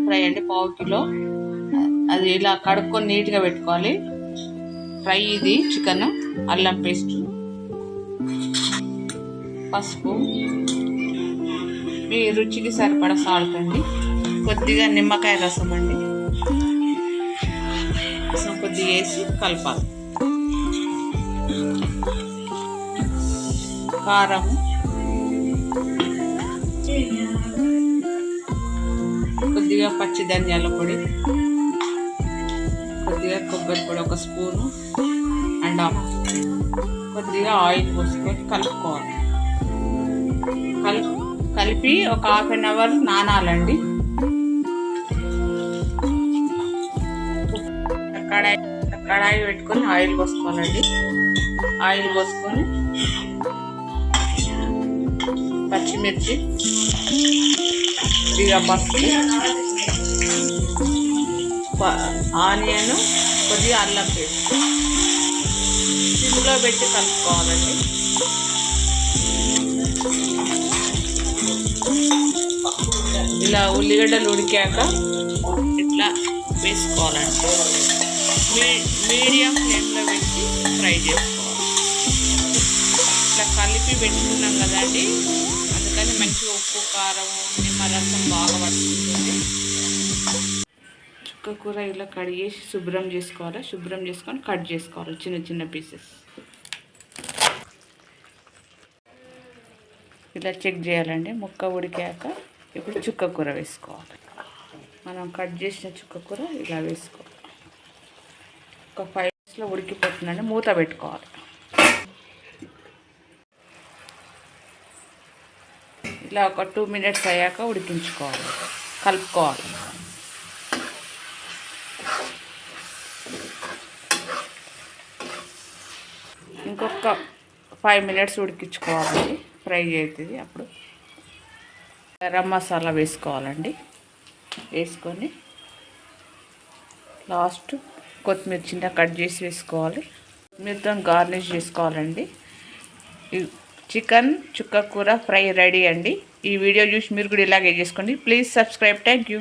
Fry అండి 1/2 kilo. అది ఇలా కడుక్కొని నీట్గా పెట్టుకోవాలి. ఫ్రై ఇది చికెన్, అల్లం పేస్ట్, పసుపు, మీ రుచికి సరిపడా సాల్ట్ అండి, కొద్దిగా నిమ్మకాయ రసం అండి, రసం కొద్దిగా వేసి కలపాలి. కారం, కొద్దిగా పచ్చి ధనియాల పొడి, కొద్దిగా కొబ్బరి పొడి 1 స్పూను అండ్ కొద్దిగా ఆయిల్ పోసుకొని కలుపుకోవాలి. కలిపి ఒక 1/2 అవర్ నానాలండి. కడాయి పెట్టుకొని ఆయిల్ పోసుకోవాలండి. ఆయిల్ పోసుకొని పచ్చిమిర్చి, కొద్దిగా పసుపు, ఆనియన్, కొద్దిగా అల్లం పేస్ట్ సిమ్లో పెట్టి కలుపుకోవాలండి. ఇలా ఉల్లిగడ్డలు ఉడికాక ఇట్లా వేసుకోవాలండి. మీడియం ఫ్లేమ్లో పెట్టి ఫ్రై చేసుకోవాలి. ఇట్లా కలిపి పెట్టుకున్నాం కదండి, అందుకని మంచిగా ఉప్పు, కారం, నిమ్మరసం బాగా పట్టుకుంటుంది. చుక్క కూర ఇలా కడిగేసి శుభ్రం చేసుకోవాలి. శుభ్రం చేసుకొని కట్ చేసుకోవాలి చిన్న చిన్న పీసెస్. ఇలా చెక్ చేయాలండి. ముక్క ఉడికాక ఇప్పుడు చుక్క కూర వేసుకోవాలి. మనం కట్ చేసిన చుక్క కూర ఇలా వేసుకోవాలి. ఒక 5 మినిట్స్లో ఉడికిపోతుందండి. మూత పెట్టుకోవాలి. ఇలా ఒక 2 మినిట్స్ అయ్యాక ఉడికించుకోవాలి, కలుపుకోవాలి. ఇంకొక 5 మినిట్స్ ఉడికించుకోవాలండి. ఫ్రై అవుతుంది. అప్పుడు గరం మసాలా వేసుకోవాలండి. వేసుకొని లాస్ట్ కొత్తిమీర చిన్న కట్ చేసి వేసుకోవాలి. కొత్తిమీరతో గార్నిష్ చేసుకోవాలండి. చికెన్ చుక్క కూర ఫ్రై రెడీ అండి. ఈ వీడియో చూసి మీరు కూడా ఇలాగే చేసుకోండి. Please subscribe. Thank you.